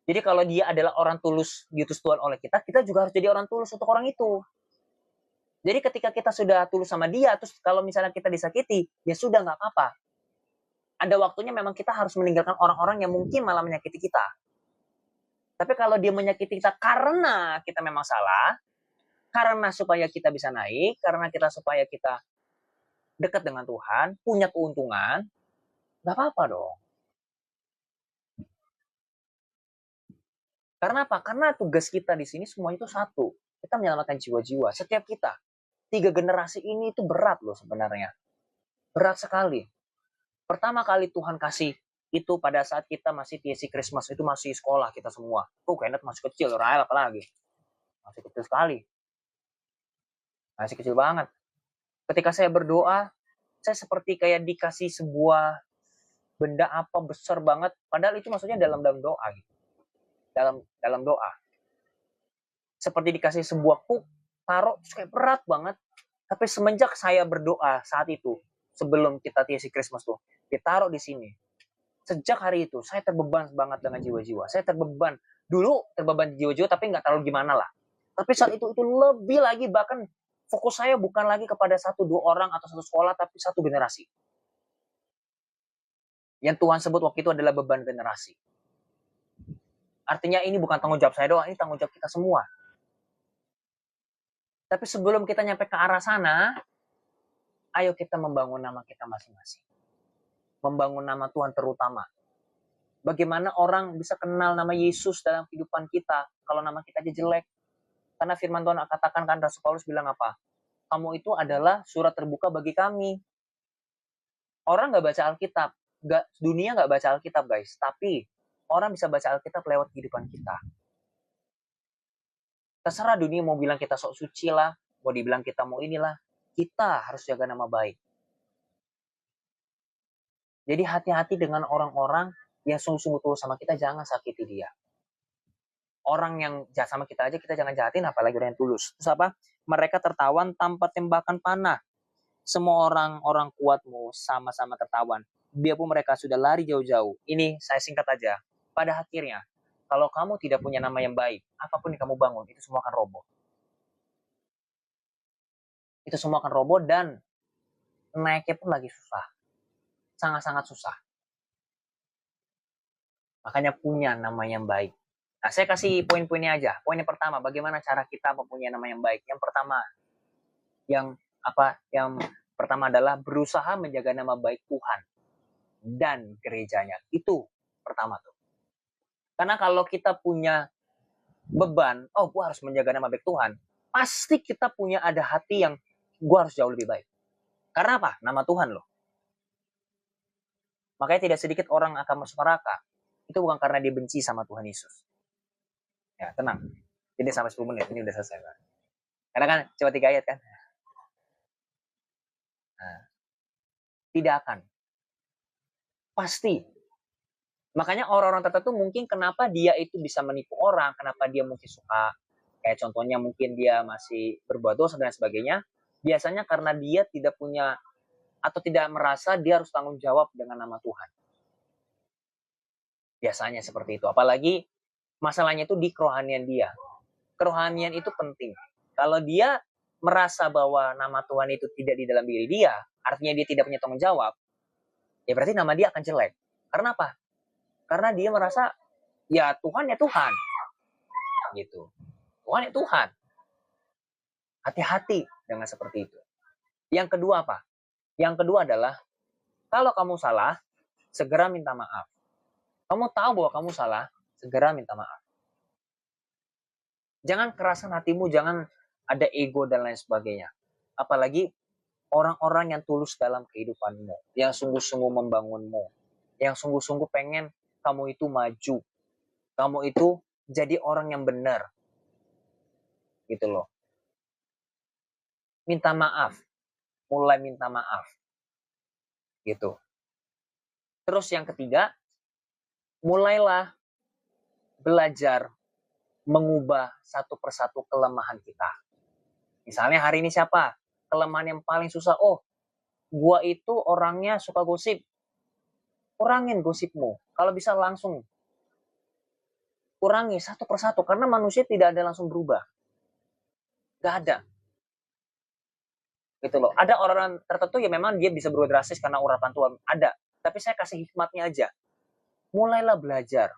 Jadi kalau dia adalah orang tulus, diutus Tuhan oleh kita, kita juga harus jadi orang tulus untuk orang itu. Jadi ketika kita sudah tulus sama dia, terus kalau misalnya kita disakiti, ya sudah nggak apa-apa. Ada waktunya memang kita harus meninggalkan orang-orang yang mungkin malah menyakiti kita. Tapi kalau dia menyakiti kita karena kita memang salah, karena supaya kita bisa naik, karena kita supaya kita dekat dengan Tuhan, punya keuntungan, Nggak apa-apa dong. Karena apa? Karena tugas kita di sini semua itu satu. Kita menyelamatkan jiwa-jiwa. Setiap kita. 3 generasi ini itu berat loh sebenarnya. Berat sekali. Pertama kali Tuhan kasih itu pada saat kita masih TSC Christmas, itu masih sekolah kita semua. Kenneth masih kecil, Rael apalagi. Masih kecil sekali. Masih kecil banget. Ketika saya berdoa, saya seperti kayak dikasih sebuah benda apa besar banget. Padahal itu maksudnya dalam doa gitu. Dalam doa. Seperti dikasih sebuah taruh, kayak berat banget. Tapi semenjak saya berdoa saat itu, sebelum kita TSC Christmas tuh, ditaruh di sini. Sejak hari itu, saya terbeban banget dengan jiwa-jiwa. Saya terbeban. Dulu terbeban jiwa-jiwa, tapi nggak terlalu gimana lah. Tapi saat itu lebih lagi, bahkan fokus saya bukan lagi kepada 1-2 orang atau satu sekolah, tapi 1 generasi. Yang Tuhan sebut waktu itu adalah beban generasi. Artinya ini bukan tanggung jawab saya doang, ini tanggung jawab kita semua. Tapi sebelum kita nyampe ke arah sana, ayo kita membangun nama kita masing-masing. Membangun nama Tuhan terutama. Bagaimana orang bisa kenal nama Yesus dalam kehidupan kita kalau nama kita aja jelek? Karena firman Tuhan katakan kan, Rasul Paulus bilang apa? Kamu itu adalah surat terbuka bagi kami. Orang nggak baca Alkitab. Dunia nggak baca Alkitab, guys. Tapi orang bisa baca Alkitab lewat kehidupan kita. Terserah dunia mau bilang kita sok suci lah, mau dibilang kita mau inilah, kita harus jaga nama baik. Jadi hati-hati dengan orang-orang yang sungguh-sungguh tulus sama kita, jangan sakiti dia. Orang yang jahat sama kita aja kita jangan jahatin, apalagi orang yang tulus. Terus apa? Mereka tertawan tanpa tembakan panah. Semua orang-orang kuatmu sama-sama tertawan. Biarpun mereka sudah lari jauh-jauh. Ini saya singkat aja. Pada akhirnya, kalau kamu tidak punya nama yang baik, apapun yang kamu bangun, itu semua akan roboh. Itu semua akan roboh dan naiknya pun lagi susah. Sangat-sangat susah. Makanya punya nama yang baik. Nah, saya kasih poin-poinnya aja. Poin yang pertama, bagaimana cara kita mempunyai nama yang baik. Yang pertama adalah berusaha menjaga nama baik Tuhan dan gerejanya. Itu pertama tuh. Karena kalau kita punya beban, gue harus menjaga nama baik Tuhan, pasti kita punya ada hati yang gue harus jauh lebih baik. Karena apa? Nama Tuhan loh. Makanya tidak sedikit orang akan masuk neraka. Itu bukan karena dia benci sama Tuhan Yesus. Ya, tenang. Jadi sampai 10 menit, ini udah selesai. Kan? Karena kan cuma 3 ayat kan. Nah, tidak akan. Pasti. Makanya orang-orang tertentu mungkin kenapa dia itu bisa menipu orang, kenapa dia mungkin suka, kayak contohnya mungkin dia masih berbuat dosa dan sebagainya, biasanya karena dia tidak punya atau tidak merasa dia harus tanggung jawab dengan nama Tuhan. Biasanya seperti itu. Apalagi masalahnya itu di kerohanian dia. Kerohanian itu penting. Kalau dia merasa bahwa nama Tuhan itu tidak di dalam diri dia, artinya dia tidak punya tanggung jawab, ya berarti nama dia akan jelek. Karena apa? Karena dia merasa, ya Tuhan ya Tuhan. Gitu. Tuhan ya Tuhan. Hati-hati dengan seperti itu. Yang kedua apa? Yang kedua adalah, kalau kamu salah, segera minta maaf. Kamu tahu bahwa kamu salah, segera minta maaf. Jangan kerasan hatimu, jangan ada ego dan lain sebagainya. Apalagi orang-orang yang tulus dalam kehidupanmu, yang sungguh-sungguh membangunmu, yang sungguh-sungguh pengen kamu itu maju, kamu itu jadi orang yang benar. Gitu loh. Minta maaf, mulai minta maaf. Gitu. Terus yang ketiga, mulailah belajar mengubah satu persatu kelemahan kita. Misalnya hari ini siapa? Kelemahan yang paling susah. Gua itu orangnya suka gosip. Kurangin gosipmu. Kalau bisa langsung kurangi satu persatu. Karena manusia tidak ada langsung berubah. Gak ada. Gitu loh. Ada orang tertentu yang memang dia bisa berubah drastis karena urapan Tuhan. Ada. Tapi saya kasih hikmatnya aja. Mulailah belajar.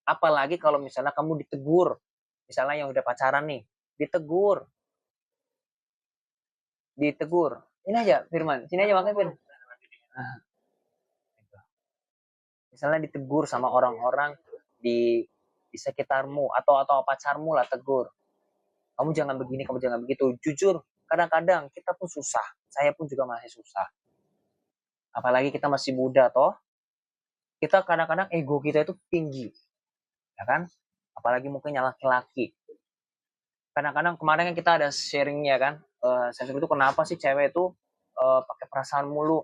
Apalagi kalau misalnya kamu ditegur. Misalnya yang udah pacaran nih. Ditegur. Ini aja Firman. Sini aja makanya Firman. misalnya ditegur sama orang-orang di sekitarmu atau pacarmu lah tegur, kamu jangan begini, kamu jangan begitu. Jujur, kadang-kadang kita pun susah, saya pun juga masih susah, apalagi kita masih muda toh, kita kadang-kadang ego kita itu tinggi, ya kan, apalagi mungkin yang laki-laki. Kadang-kadang kemarin kan kita ada sharingnya kan, saya itu kenapa sih cewek itu pakai perasaan mulu.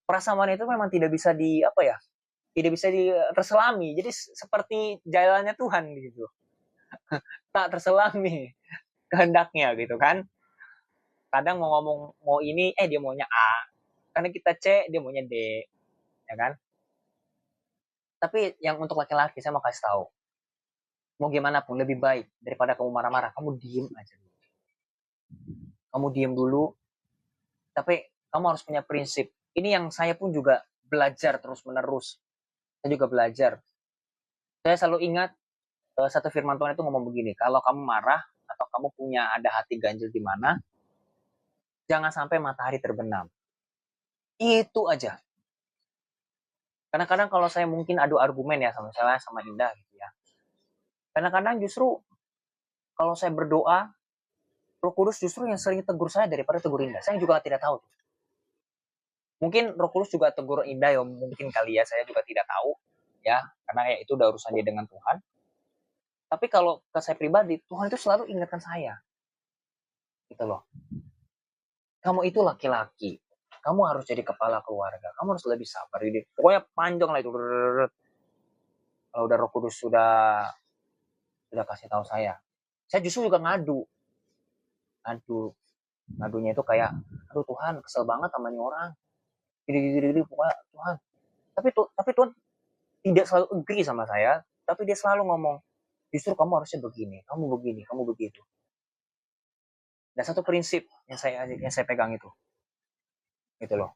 Perasaan wanita itu memang tidak bisa di apa ya, tidak bisa terselami, jadi seperti jalannya Tuhan gitu, tak terselami kehendaknya gitu kan. Kadang mau ngomong mau ini, dia maunya A, karena kita C dia maunya D, ya kan. Tapi yang untuk laki-laki saya mau kasih tahu, mau gimana pun lebih baik daripada kamu marah-marah, kamu diem aja dulu. Kamu diem dulu, tapi kamu harus punya prinsip. Ini yang saya pun juga belajar terus menerus. Saya juga belajar. Saya selalu ingat satu firman Tuhan itu ngomong begini, kalau kamu marah atau kamu punya ada hati ganjil di mana, jangan sampai matahari terbenam. Itu aja. Kadang-kadang kalau saya mungkin adu argumen ya sama saya sama Indah gitu ya. Kadang-kadang justru kalau saya berdoa, Roh Kudus justru yang sering tegur saya daripada tegur Indah. Saya juga tidak tahu. Mungkin Roh Kudus juga tegur Indah ya, mungkin kali ya, saya juga tidak tahu ya, karena ya itu udah urusan dia dengan Tuhan. Tapi kalau ke saya pribadi, Tuhan itu selalu ingatkan saya. Gitu loh. Kamu itu laki-laki. Kamu harus jadi kepala keluarga. Kamu harus lebih sabar. Jadi, pokoknya panjang lah itu. Kalau udah Roh Kudus sudah kasih tahu saya. Saya justru juga ngadu. Ngadunya itu kayak, aduh Tuhan, kesel banget sama ini orang. Gini, pokoknya Tuhan. Tapi Tuhan tidak selalu agree sama saya, tapi dia selalu ngomong, justru kamu harusnya begini, kamu begitu. Dan satu prinsip yang saya pegang itu, gitu loh.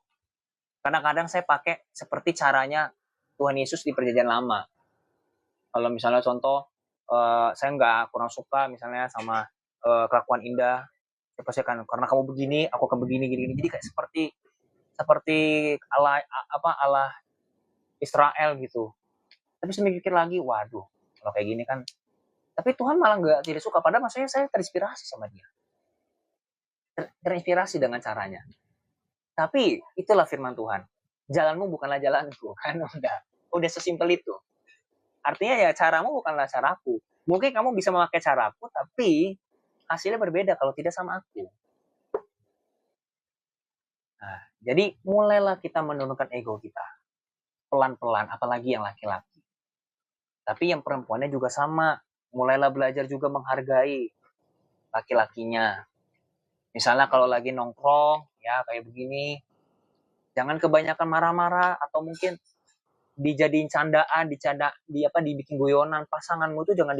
Kadang-kadang saya pakai seperti caranya Tuhan Yesus di Perjanjian Lama. Kalau misalnya contoh, saya nggak kurang suka misalnya sama kelakuan Indah, saya pasti akan, karena kamu begini, aku akan begini, gini. Jadi kayak seperti Allah Israel gitu. Tapi saya mikir lagi, waduh, kalau kayak gini kan. Tapi Tuhan malah nggak tidak suka. Padahal maksudnya saya terinspirasi sama dia. Terinspirasi dengan caranya. Tapi itulah firman Tuhan. Jalanmu bukanlah jalanku. Kan udah sesimpel itu. Artinya ya caramu bukanlah caraku. Mungkin kamu bisa memakai caraku, tapi hasilnya berbeda kalau tidak sama aku. Nah, jadi mulailah kita menurunkan ego kita. Pelan-pelan, apalagi yang laki-laki. Tapi yang perempuannya juga sama. Mulailah belajar juga menghargai laki-lakinya. Misalnya kalau lagi nongkrong, ya kayak begini, jangan kebanyakan marah-marah atau mungkin dijadiin candaan, dibikin guyonan. Pasanganmu tuh jangan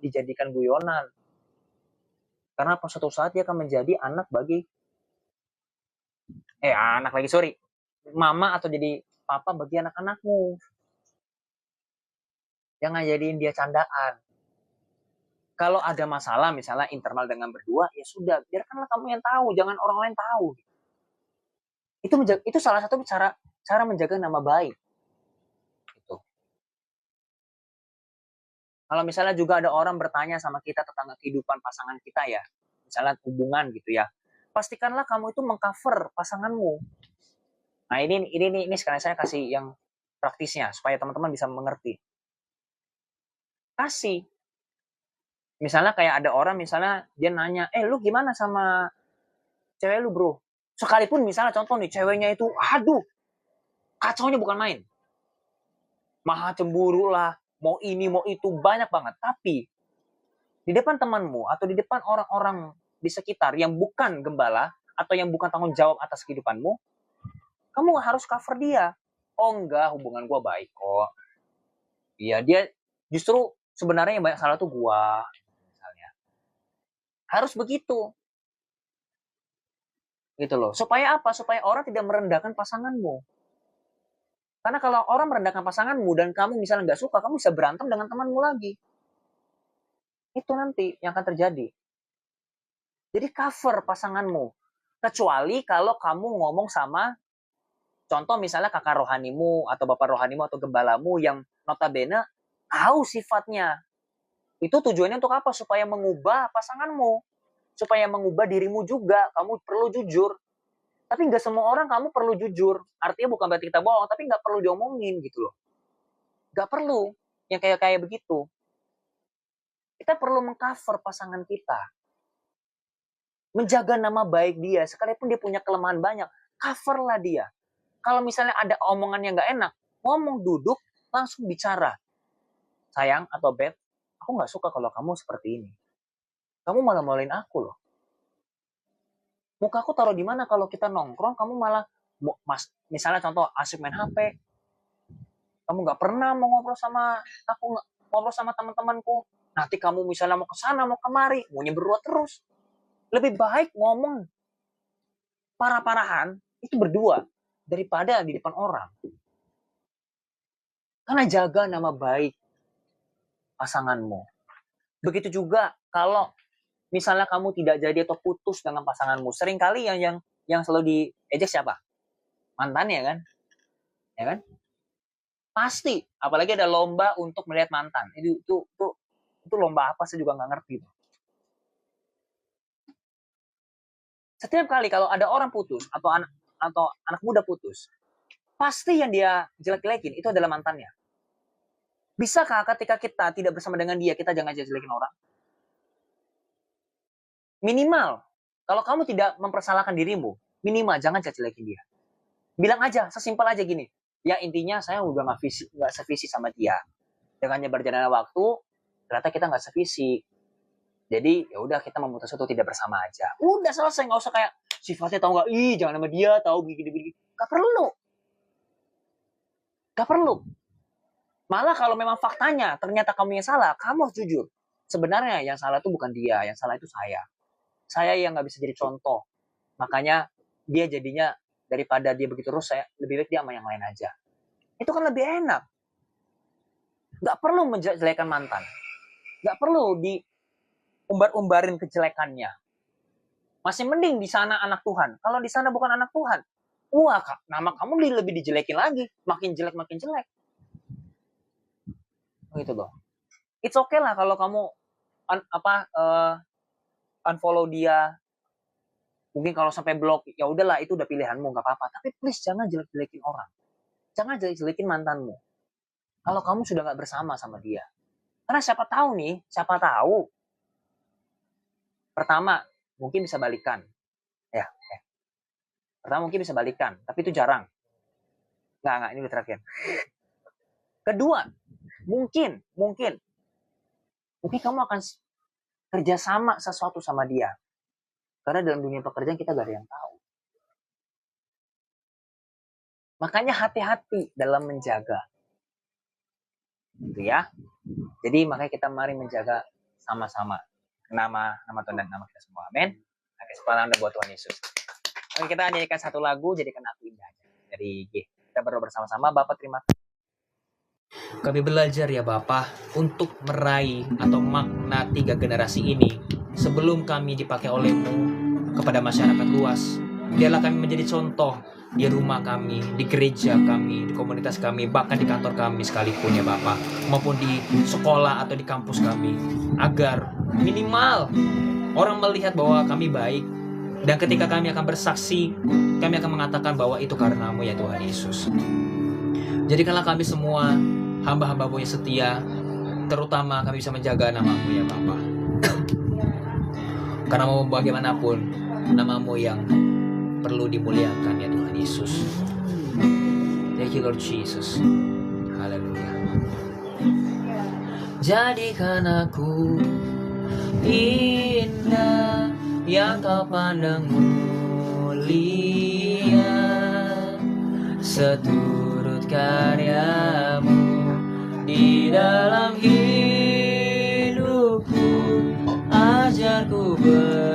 dijadikan guyonan. Karena suatu saat dia akan menjadi mama atau jadi papa bagi anak-anakmu. Jangan jadiin dia candaan. Kalau ada masalah misalnya internal dengan berdua, ya sudah, biarkanlah kamu yang tahu, jangan orang lain tahu. Itu salah satu cara menjaga nama baik. Gitu. Kalau misalnya juga ada orang bertanya sama kita tentang kehidupan pasangan kita ya, misalnya hubungan gitu ya, pastikanlah kamu itu mengcover pasanganmu. Nah ini sekarang saya kasih yang praktisnya supaya teman-teman bisa mengerti. Kasih. Misalnya kayak ada orang misalnya dia nanya, lu gimana sama cewek lu bro? Sekalipun misalnya contoh nih ceweknya itu, aduh, kacaunya bukan main. Maha cemburu lah, mau ini mau itu banyak banget. Tapi di depan temanmu atau di depan orang-orang di sekitar yang bukan gembala atau yang bukan tanggung jawab atas kehidupanmu, kamu harus cover dia. Oh enggak, hubungan gue baik kok. Iya, dia justru sebenarnya yang banyak salah tuh gue. Misalnya. Harus begitu. Gitu loh. Supaya apa? Supaya orang tidak merendahkan pasanganmu. Karena kalau orang merendahkan pasanganmu dan kamu misalnya nggak suka, kamu bisa berantem dengan temanmu lagi. Itu nanti yang akan terjadi. Jadi cover pasanganmu. Kecuali kalau kamu ngomong sama Contoh misalnya kakak rohanimu atau bapak rohanimu atau gembalamu yang notabene tahu sifatnya. Itu tujuannya untuk apa? Supaya mengubah pasanganmu. Supaya mengubah dirimu juga. Kamu perlu jujur. Tapi nggak semua orang kamu perlu jujur. Artinya bukan berarti kita bohong, tapi nggak perlu diomongin gitu loh. Nggak perlu yang kayak begitu. Kita perlu mengcover pasangan kita. Menjaga nama baik dia. Sekalipun dia punya kelemahan banyak, coverlah dia. Kalau misalnya ada omongan yang nggak enak, ngomong, duduk, langsung bicara. Sayang atau Beb, aku nggak suka kalau kamu seperti ini. Kamu malah molain aku loh. Muka aku taruh di mana kalau kita nongkrong, kamu malah, misalnya contoh, asik main HP. Kamu nggak pernah mau ngobrol sama aku, ngobrol sama teman-temanku. Nanti kamu misalnya mau ke sana, mau kemari, maunya berdua terus. Lebih baik ngomong parah-parahan, itu berdua. Daripada di depan orang. Karena jaga nama baik pasanganmu. Begitu juga kalau misalnya kamu tidak jadi atau putus dengan pasanganmu. Seringkali yang selalu diejek siapa? Mantannya kan? Ya kan? Pasti. Apalagi ada lomba untuk melihat mantan. Itu lomba apa, saya juga nggak ngerti. Setiap kali kalau ada orang putus atau anak muda putus, pasti yang dia jelek-jelekin itu adalah mantannya. Bisakah ketika kita tidak bersama dengan dia, kita jangan jelekin orang? Minimal, kalau kamu tidak mempersalahkan dirimu, minimal jangan jelekin dia. Bilang aja, sesimpel aja gini. Ya intinya saya udah nggak sevisi sama dia. Dengannya berjalannya waktu, ternyata kita nggak sevisi. Jadi ya udah kita memutuskan untuk tidak bersama aja. Udah selesai, nggak usah kayak sifatnya tahu nggak, jangan sama dia, tahu begini. Gak perlu. Malah kalau memang faktanya ternyata kamu yang salah, kamu harus jujur. Sebenarnya yang salah itu bukan dia, yang salah itu saya. Saya yang nggak bisa jadi contoh. Makanya dia jadinya daripada dia begitu terus, saya lebih baik dia sama yang lain aja. Itu kan lebih enak. Nggak perlu menjelekan mantan. Nggak perlu diumbar-umbarin kejelekannya. Masih mending di sana anak Tuhan. Kalau di sana bukan anak Tuhan, wah, nama kamu lebih dijelekin lagi. Makin jelek. Gitu loh. It's okay lah kalau kamu unfollow dia. Mungkin kalau sampai blok, ya udahlah, itu udah pilihanmu, nggak apa-apa. Tapi please jangan jelek-jelekin orang. Jangan jelek-jelekin mantanmu. Kalau kamu sudah nggak bersama sama dia. Karena siapa tahu. Pertama, mungkin bisa balikan. Ya. Pertama mungkin bisa balikan, tapi itu jarang. Nggak, ini udah terakhir. Kedua, mungkin kamu akan kerjasama sesuatu sama dia. Karena dalam dunia pekerjaan kita gak ada yang tahu. Makanya hati-hati dalam menjaga. Gitu ya. Jadi makanya kita mari menjaga sama-sama nama Tuhan dan nama kita semua. Amin. Kesempatan buat Tuhan Yesus. Oke, kita nyanyikan satu lagu, Jadikan Aku Indah dari G. Kita berdoa bersama-sama. Bapak, terima kasih. Kami belajar ya Bapak untuk meraih atau makna 3 generasi ini sebelum kami dipakai oleh-Mu kepada masyarakat luas. Biarlah kami menjadi contoh di rumah kami, di gereja kami, di komunitas kami, bahkan di kantor kami sekalipun ya Bapak, maupun di sekolah atau di kampus kami, agar minimal orang melihat bahwa kami baik, dan ketika kami akan bersaksi, kami akan mengatakan bahwa itu karena-Mu ya Tuhan Yesus. Jadikanlah kami semua hamba-hamba-Mu yang setia, terutama kami bisa menjaga nama-Mu ya Bapa. Karena mau bagaimanapun, nama-Mu yang perlu dimuliakan ya Tuhan Yesus. Thank you Lord Jesus. Haleluya. Jadikan aku indah yang Kau pandang mulia, seturut karya-Mu di dalam hidupku. Ajarku berharap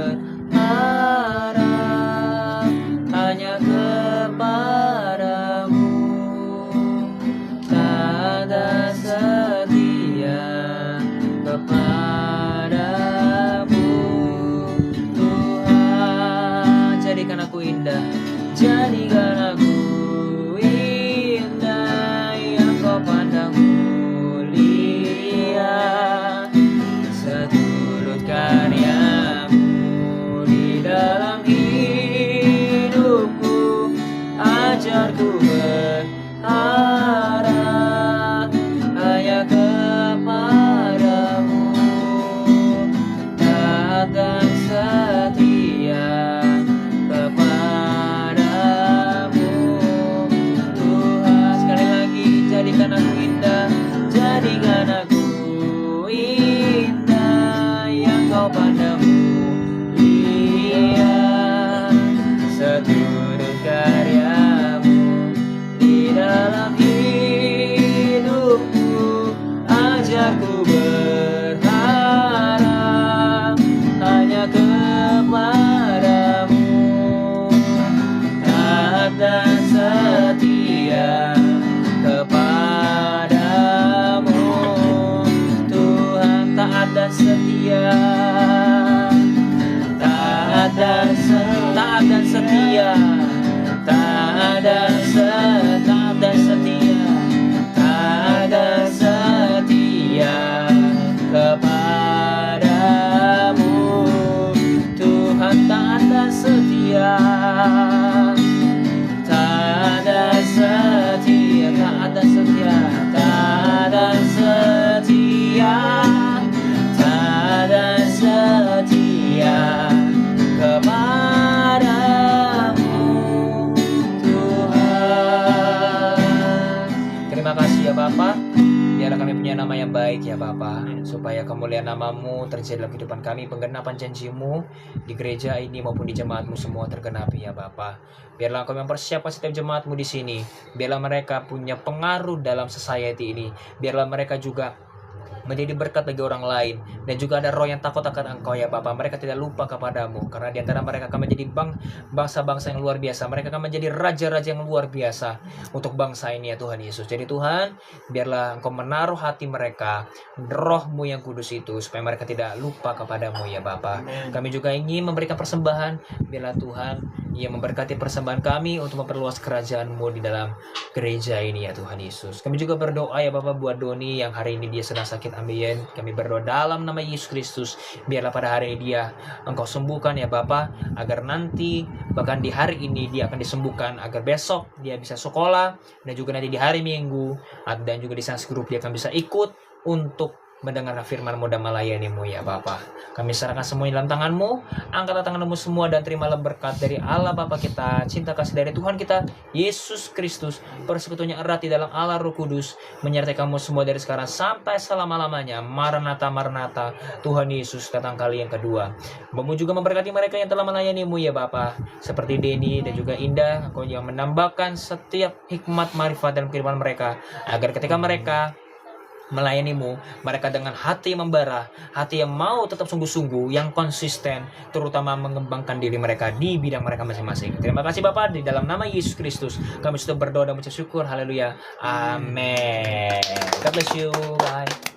hanya kepadamu, tanda setia kepadamu. Tuhan, jadikan aku indah, jadikan aku baik ya Bapa, supaya kemuliaan nama-Mu terjadi dalam kehidupan kami, penggenapan janji-Mu di gereja ini maupun di jemaat-Mu semua tergenapi ya Bapa. Biarlah Engkau mempersiapkan setiap jemaat-Mu di sini, biarlah mereka punya pengaruh dalam society ini, biarlah mereka juga menjadi berkat bagi orang lain, dan juga ada roh yang takut akan Engkau ya Bapa. Mereka tidak lupa kepadamu, karena di antara mereka akan menjadi bangsa-bangsa yang luar biasa. Mereka akan menjadi raja-raja yang luar biasa untuk bangsa ini ya Tuhan Yesus. Jadi Tuhan, biarlah Engkau menaruh hati mereka roh-Mu yang kudus itu, supaya mereka tidak lupa kepadamu ya Bapa. Kami juga ingin memberikan persembahan, biarlah Tuhan yang memberkati persembahan kami untuk memperluas kerajaan-Mu di dalam gereja ini ya Tuhan Yesus. Kami juga berdoa ya Bapak buat Doni yang hari ini dia sedang sakit ambeien. Kami berdoa dalam nama Yesus Kristus, biarlah pada hari ini dia Engkau sembuhkan ya Bapak, agar nanti bahkan di hari ini dia akan disembuhkan, agar besok dia bisa sekolah, dan juga nanti di hari Minggu dan juga di Sans Group dia akan bisa ikut untuk mendengar firman-Mu dan melayani-Mu ya Bapa. Kami serahkan semuanya dalam tangan-Mu. Angkatlah tangan-Mu semua dan terimalah berkat dari Allah Bapa kita, cinta kasih dari Tuhan kita Yesus Kristus, persekutuannya erat di dalam Allah Roh Kudus, menyertai kamu semua dari sekarang sampai selama-lamanya. Maranatha, Maranatha, Tuhan Yesus datang kali yang kedua. Bapak juga memberkati mereka yang telah melayani-Mu ya Bapa, seperti Denny dan juga Indah. Engkau yang menambahkan setiap hikmat marifat dalam kehidupan mereka, agar ketika mereka melayani-Mu, mereka dengan hati yang membara, hati yang mau tetap sungguh-sungguh, yang konsisten, terutama mengembangkan diri mereka di bidang mereka masing-masing. Terima kasih Bapak, di dalam nama Yesus Kristus kami sudah berdoa dan mengucap syukur. Haleluya. Amin. God bless you. Bye.